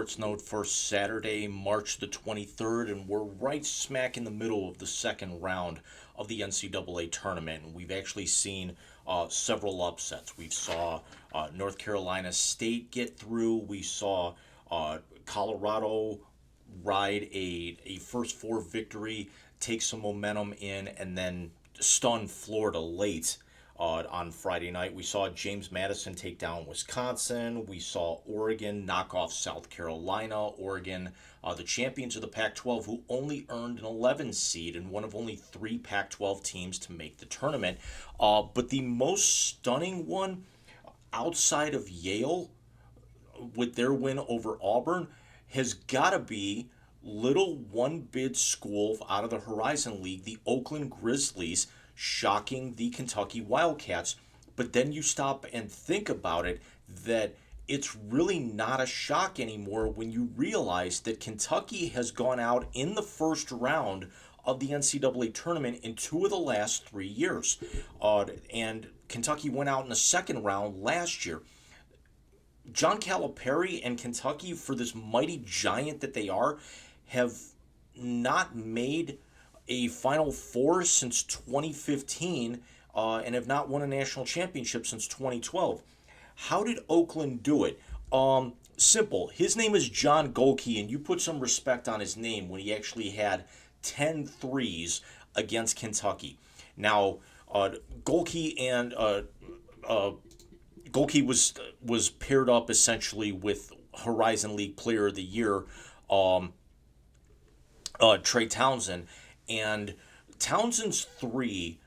Sports Note for Saturday, March the 23rd, and we're right smack in the middle of the second round of the NCAA tournament. And we've actually seen several upsets. We saw North Carolina State get through. We saw Colorado ride a first four victory, take some momentum in, and then stun Florida late on Friday night. We saw James Madison take down Wisconsin. We saw Oregon knock off South Carolina. Oregon, the champions of the Pac 12, who only earned an 11 seed and one of only three Pac 12 teams to make the tournament. But the most stunning one outside of Yale with their win over Auburn has got to be little one bid school out of the Horizon League, the Oakland Grizzlies, shocking the Kentucky Wildcats. But then you stop and think about it, that it's really not a shock anymore when you realize that Kentucky has gone out in the first round of the NCAA tournament in two of the last 3 years. And Kentucky went out in the second round last year. John Calipari and Kentucky, for this mighty giant that they are, have not made a Final Four since 2015 and have not won a national championship since 2012. How did Oakland do it? Simple. His name is John Golke, and you put some respect on his name when he actually had 10 threes against Kentucky. Now, Golke and Golke was paired up essentially with Horizon League Player of the Year, Trey Townsend, and Townsend's three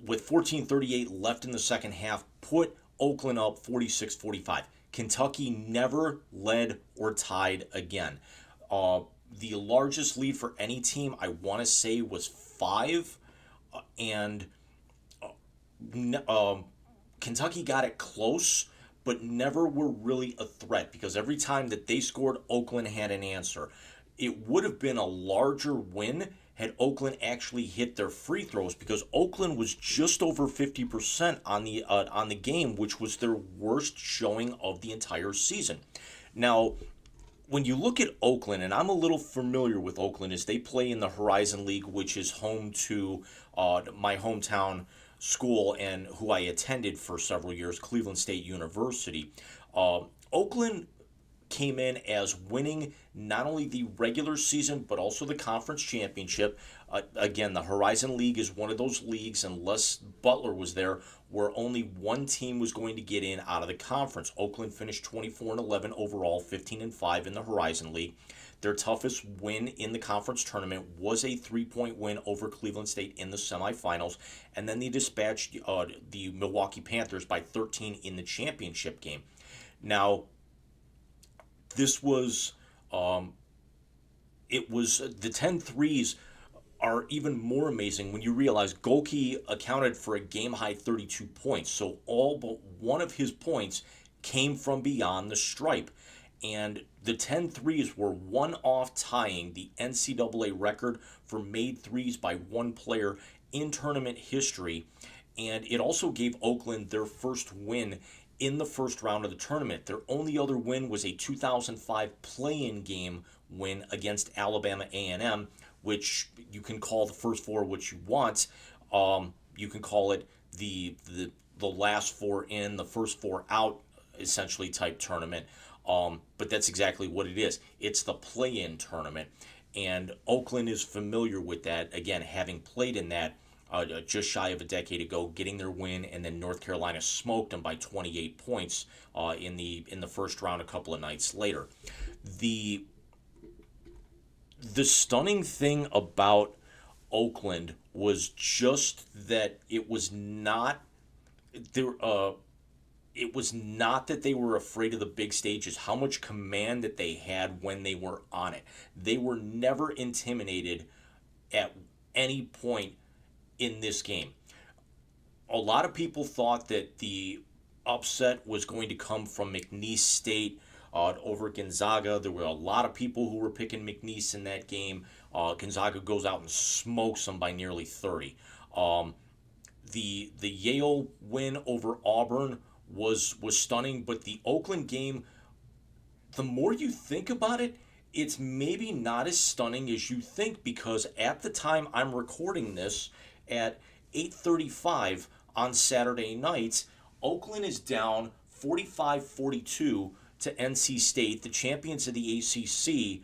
with 14:38 left in the second half put Oakland up 46-45. Kentucky never led or tied again. The largest lead for any team, I want to say, was 5, and Kentucky got it close, but never were really a threat because every time that they scored, Oakland had an answer. It would have been a larger win had Oakland actually hit their free throws, because Oakland was just over 50% on the game, which was their worst showing of the entire season. Now, when you look at Oakland, and I'm a little familiar with Oakland, as they play in the Horizon League, which is home to my hometown school and who I attended for several years, Cleveland State University. Oakland came in as winning not only the regular season but also the conference championship. Again, the Horizon League is one of those leagues, unless Butler was there, where only one team was going to get in out of the conference. Oakland finished 24-11 overall, 15-5 in the Horizon League. Their toughest win in the conference tournament was a 3-point win over Cleveland State in the semifinals, and then they dispatched the Milwaukee Panthers by 13 in the championship game. Now, this was, it was, the 10 threes are even more amazing when you realize Golke accounted for a game-high 32 points. So all but one of his points came from beyond the stripe. And the 10 threes were one-off tying the NCAA record for made threes by one player in tournament history. And it also gave Oakland their first win in the first round of the tournament. Their only other win was a 2005 play-in game win against Alabama A&M, which you can call the first four what you want. You can call it the last four in, the first four out, essentially type tournament. But that's exactly what it is. It's the play-in tournament, and Oakland is familiar with that. Again, having played in that just shy of a decade ago, getting their win, and then North Carolina smoked them by 28 points in the first round a couple of nights later. The stunning thing about Oakland was just that it was not there. It was not that they were afraid of the big stages, how much command that they had when they were on it. They were never intimidated at any point in this game. A lot of people thought that the upset was going to come from McNeese State over Gonzaga. There were a lot of people who were picking McNeese in that game. Gonzaga goes out and smokes them by nearly 30. The Yale win over Auburn was stunning, but the Oakland game the more you think about it, it's maybe not as stunning as you think, because at the time I'm recording this at 8:35 on Saturday night, Oakland is down 45-42 to NC State, the champions of the ACC,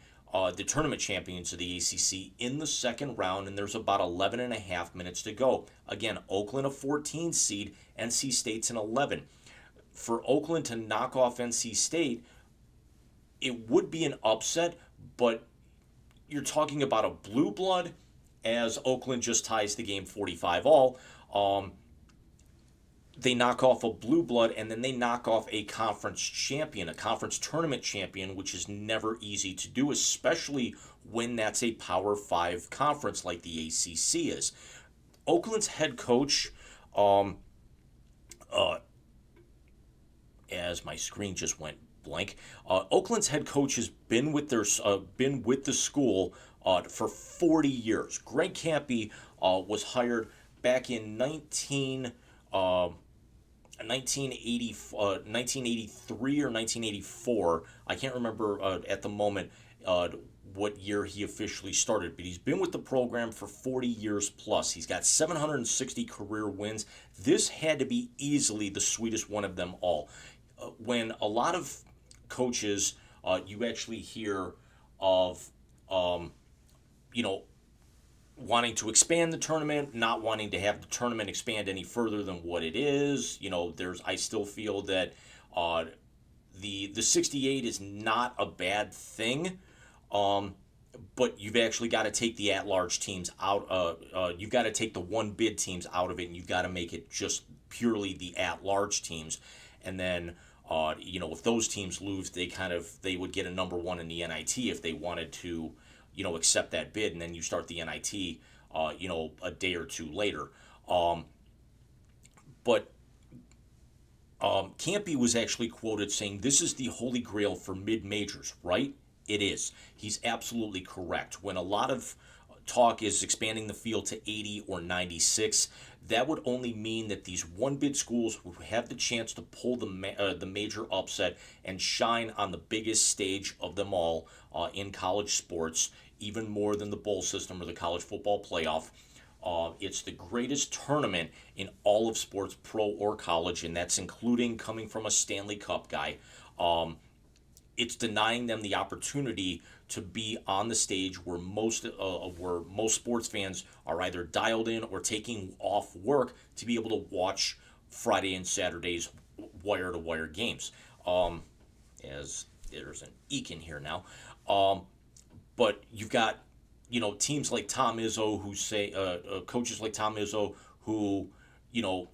the tournament champions of the ACC, in the second round, and there's about 11 and a half minutes to go. Again, Oakland a 14 seed, NC State's an 11. For Oakland to knock off NC State, it would be an upset, but you're talking about a blue blood, as Oakland just ties the game 45 all. They knock off a blue blood, and then they knock off a conference champion, a conference tournament champion, which is never easy to do, especially when that's a Power 5 conference like the ACC is. Oakland's head coach, um, uh, as my screen just went blank, Oakland's head coach has been with the school for 40 years. Greg Campy was hired back in 1983 or 1984. I can't remember at the moment what year he officially started, but he's been with the program for 40 years plus. He's got 760 career wins. This had to be easily the sweetest one of them all. When a lot of coaches, you actually hear of, you know, wanting to expand the tournament, not wanting to have the tournament expand any further than what it is. I still feel that the 68 is not a bad thing, but you've actually got to take the at-large teams out. You've got to take the one bid teams out of it, and you've got to make it just purely the at-large teams, and then. If those teams lose, they would get a number one in the NIT if they wanted to, accept that bid, and then you start the NIT, a day or two later. But Campy was actually quoted saying, "This is the holy grail for mid-majors," right? It is. He's absolutely correct. When a lot of talk is expanding the field to 80 or 96, that would only mean that these one bid schools would have the chance to pull the major upset and shine on the biggest stage of them all in college sports, even more than the bowl system or the college football playoff. It's the greatest tournament in all of sports, pro or college, and that's including coming from a Stanley Cup guy. It's denying them the opportunity to be on the stage where most sports fans are either dialed in or taking off work to be able to watch Friday and Saturday's wire-to-wire games. As there's an eek in here now, but you've got teams like Tom Izzo who say coaches like Tom Izzo who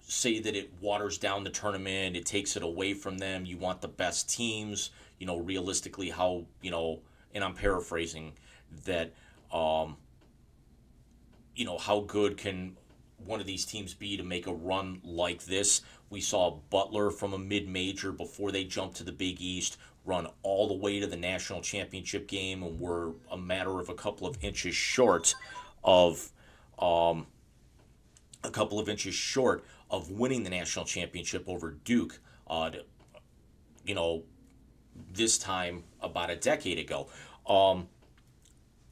say that it waters down the tournament, it takes it away from them. You want the best teams. Realistically, how and I'm paraphrasing that, how good can one of these teams be to make a run like this? We saw Butler from a mid-major before they jumped to the Big East run all the way to the national championship game, and were a matter of a couple of inches short of winning the national championship over Duke. This time about a decade ago.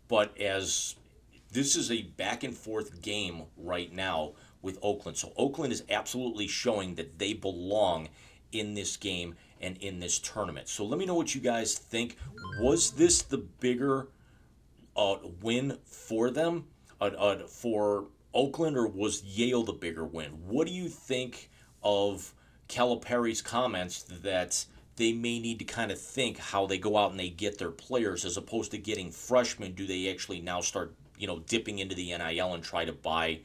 But as this is a back and forth game right now with Oakland. So Oakland is absolutely showing that they belong in this game and in this tournament. So let me know what you guys think. Was this the bigger win for them, for Oakland, or was Yale the bigger win? What do you think of Calipari's comments that they may need to kind of think how they go out and they get their players, as opposed to getting freshmen? Do they actually now start, dipping into the NIL and try to buy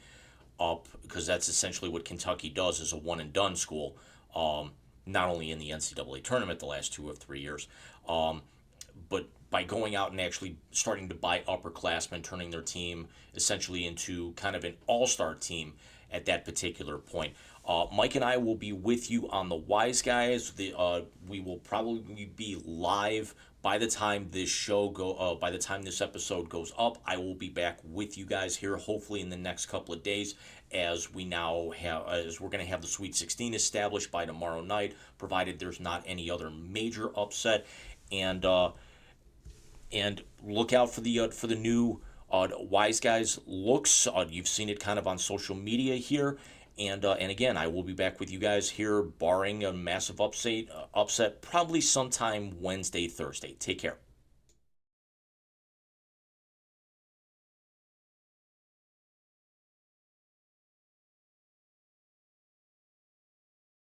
up? Because that's essentially what Kentucky does as a one and done school, not only in the NCAA tournament the last 2 or 3 years, but by going out and actually starting to buy upperclassmen, turning their team essentially into kind of an all-star team at that particular point. Mike and I will be with you on the Wise Guys. We will probably be live by the time this episode goes up. I will be back with you guys here, hopefully in the next couple of days, as we're going to have the Sweet 16 established by tomorrow night, provided there's not any other major upset. and look out for the new Wise Guys looks. You've seen it kind of on social media here, and again, I will be back with you guys here, barring a massive upset, probably sometime Wednesday, Thursday. Take care.